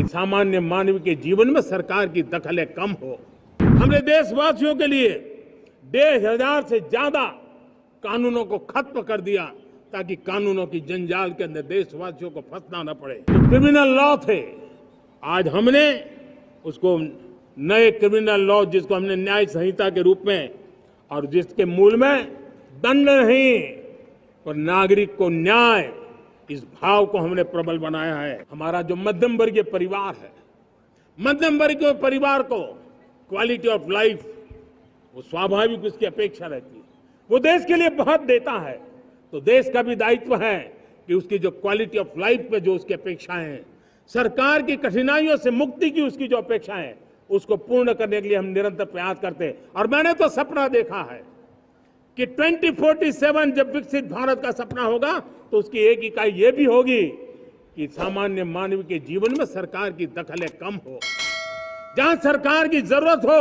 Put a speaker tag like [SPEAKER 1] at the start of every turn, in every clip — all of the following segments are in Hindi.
[SPEAKER 1] कि सामान्य मानव के जीवन में सरकार की दखल कम हो। हमने देशवासियों के लिए 1,500 से ज्यादा कानूनों को खत्म कर दिया ताकि कानूनों की जंजाल के अंदर देशवासियों को फंसना न पड़े। जो क्रिमिनल लॉ थे, आज हमने उसको नए क्रिमिनल लॉ, जिसको हमने न्याय संहिता के रूप में, और जिसके मूल में दंड नहीं पर नागरिक को न्याय, इस भाव को हमने प्रबल बनाया है। हमारा जो मध्यम वर्गीय परिवार है, मध्यम वर्गीय परिवार को क्वालिटी ऑफ लाइफ, वो स्वाभाविक उसकी अपेक्षा रहती है। वो देश के लिए बहुत देता है, तो देश का भी दायित्व है कि उसकी जो क्वालिटी ऑफ लाइफ पे जो उसकी अपेक्षाएं हैं, सरकार की कठिनाइयों से मुक्ति की उसकी जो अपेक्षाएं हैं, उसको पूर्ण करने के लिए हम निरंतर प्रयास करते हैं। और मैंने तो सपना देखा है कि 2047 जब विकसित भारत का सपना होगा तो उसकी एक इकाई ये भी होगी कि सामान्य मानव के जीवन में सरकार की दखल कम हो। जहां सरकार की जरूरत हो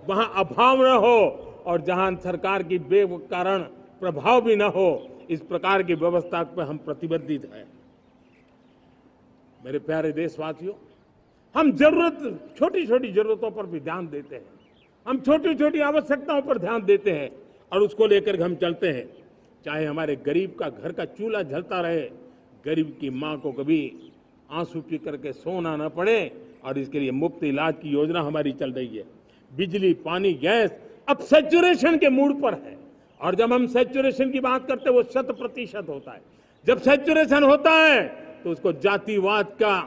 [SPEAKER 1] वहां अभाव न हो, और जहां सरकार की बेकारण प्रभाव भी न हो, इस प्रकार की व्यवस्था पर हम प्रतिबद्ध हैं। मेरे प्यारे देशवासियों, हम छोटी छोटी जरूरतों पर भी ध्यान देते हैं, हम छोटी छोटी आवश्यकताओं पर ध्यान देते हैं और उसको लेकर हम चलते हैं। चाहे हमारे गरीब का घर का चूल्हा जलता रहे, गरीब की मां को कभी आंसू पी करके सोना न पड़े, और इसके लिए मुफ्त इलाज की योजना हमारी चल रही है। बिजली, पानी, गैस अब सैचुरेशन के मूड पर है, और जब हम सैचुरेशन की बात करते हैं वो 100% होता है। जब सैचुरेशन होता है तो उसको जातिवाद का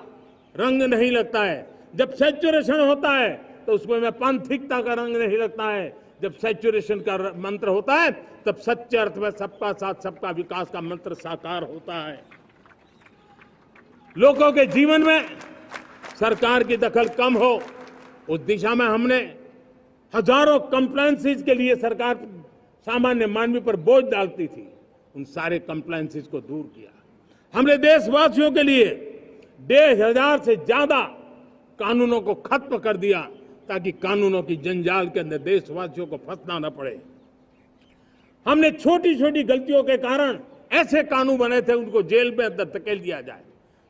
[SPEAKER 1] रंग नहीं लगता है। जब सैचुरेशन होता है तो उसमें पांथिकता का रंग नहीं लगता है। जब सैचुरेशन का मंत्र होता है तब सच्चे अर्थ में सबका साथ सबका विकास का मंत्र साकार होता है। लोगों के जीवन में सरकार की दखल कम हो, उस दिशा में हमने हजारों कंप्लायंसेस के लिए सरकार सामान्य मानवी पर बोझ डालती थी, उन सारे कंप्लायंसेस को दूर किया। हमने देशवासियों के लिए 1,500 से ज्यादा कानूनों को खत्म कर दिया ताकि कानूनों की जंजाल के अंदर देशवासियों को फंसना न पड़े। हमने छोटी छोटी गलतियों के कारण ऐसे कानून बने थे उनको जेल में अंदर धकेल दिया जाए।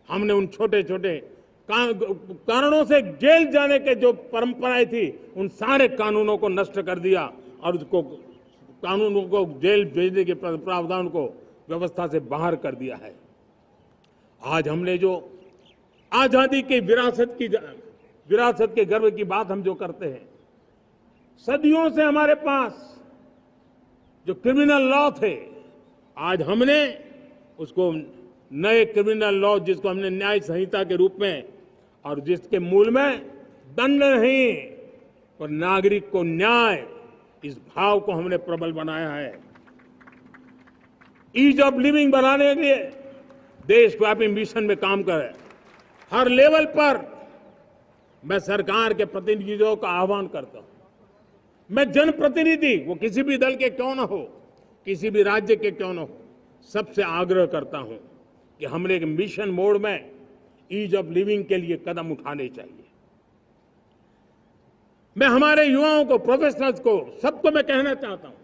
[SPEAKER 1] हमने उन छोटे छोटे कारणों से जेल जाने के जो परंपराएं थी उन सारे कानूनों को नष्ट कर दिया और उसको कानूनों को जेल भेजने के प्रावधान को व्यवस्था से बाहर कर दिया है। आज हमने जो आजादी की विरासत के गर्व की बात हम जो करते हैं, सदियों से हमारे पास जो क्रिमिनल लॉ थे, आज हमने उसको नए क्रिमिनल लॉ, जिसको हमने न्याय संहिता के रूप में, और जिसके मूल में दंड नहीं पर नागरिक को न्याय, इस भाव को हमने प्रबल बनाया है। ईज ऑफ लिविंग बनाने के लिए देशव्यापी मिशन में काम कर रहे हैं। हर लेवल पर मैं सरकार के प्रतिनिधियों का आह्वान करता हूं। मैं जनप्रतिनिधि, वो किसी भी दल के क्यों न हो, किसी भी राज्य के क्यों न हो, सबसे आग्रह करता हूं कि हमने एक मिशन मोड में ईज ऑफ लिविंग के लिए कदम उठाने चाहिए। मैं हमारे युवाओं को, प्रोफेशनल्स को, सबको मैं कहना चाहता हूं,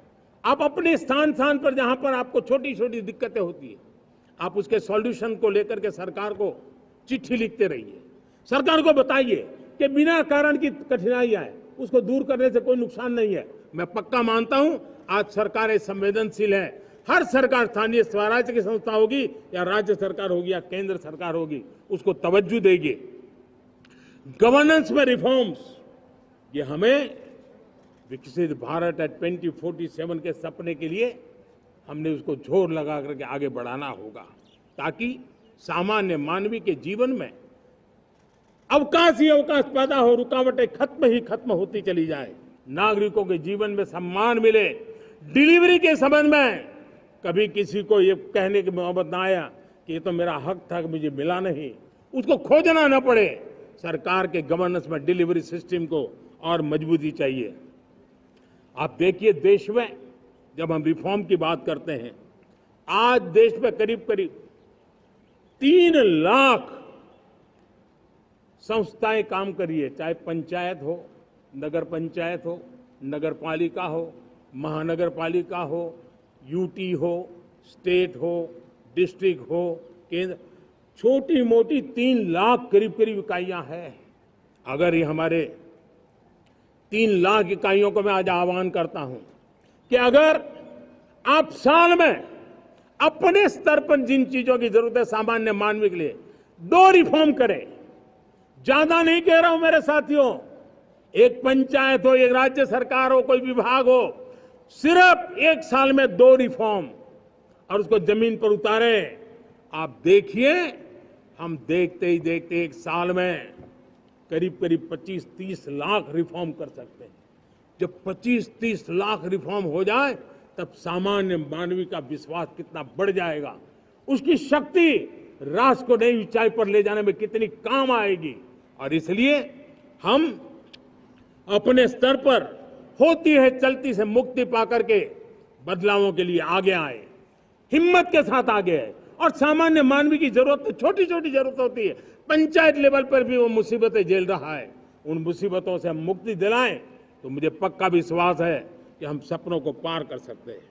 [SPEAKER 1] आप अपने स्थान पर जहां पर आपको छोटी छोटी दिक्कतें होती है, आप उसके सॉल्यूशन को लेकर के सरकार को चिट्ठी लिखते रहिए। सरकार को बताइए कि बिना कारण की कठिनाइयां है, उसको दूर करने से कोई नुकसान नहीं है। मैं पक्का मानता हूं आज सरकारें संवेदनशील है। हर सरकार, स्थानीय स्वराज्य की संस्था होगी या राज्य सरकार होगी या केंद्र सरकार होगी, उसको तवज्जो देगी। गवर्नेंस में रिफॉर्म्स, ये हमें विकसित भारत 2047 के सपने के लिए हमने उसको जोर लगा करके आगे बढ़ाना होगा, ताकि सामान्य मानवी के जीवन में अवकाश ही अवकाश पैदा हो, रुकावटें खत्म होती चली जाए, नागरिकों के जीवन में सम्मान मिले। डिलीवरी के संबंध में कभी किसी को ये कहने की नौबत ना आया कि ये तो मेरा हक था कि मुझे मिला नहीं, उसको खोजना न पड़े। सरकार के गवर्नेंस में डिलीवरी सिस्टम को और मजबूती चाहिए। आप देखिए, देश में जब हम रिफॉर्म की बात करते हैं, आज देश में करीब 3 लाख संस्थाएं काम कर रही है, चाहे पंचायत हो, नगर पंचायत हो, नगर पालिका हो, महानगर पालिका हो, यूटी हो, स्टेट हो, डिस्ट्रिक्ट हो, केंद्र। छोटी मोटी 3 लाख करीब करीब इकाइयां हैं। अगर ये हमारे 3 लाख इकाइयों को मैं आज आह्वान करता हूं कि अगर आप साल में अपने स्तर पर जिन चीजों की जरूरत है सामान्य मानव के लिए 2 रिफॉर्म करें, ज्यादा नहीं कह रहा हूं मेरे साथियों, एक पंचायत हो, एक राज्य सरकार हो, कोई विभाग हो, सिर्फ 1 साल में 2 रिफॉर्म और उसको जमीन पर उतारें। आप देखिए, हम देखते ही देखते 1 साल में करीब करीब 25-30 लाख रिफॉर्म कर सकते हैं। जब 25-30 लाख रिफॉर्म हो जाए तब सामान्य मानवी का विश्वास कितना बढ़ जाएगा, उसकी शक्ति राष्ट्र को नई ऊंचाई पर ले जाने में कितनी काम आएगी। और इसलिए हम अपने स्तर पर होती है चलती से मुक्ति पाकर के बदलावों के लिए आगे आए, हिम्मत के साथ आगे आए। और सामान्य मानवी की जरूरत, छोटी छोटी जरूरत होती है, पंचायत लेवल पर भी वो मुसीबतें झेल रहा है, उन मुसीबतों से हम मुक्ति दिलाएं तो मुझे पक्का विश्वास है कि हम सपनों को पार कर सकते हैं।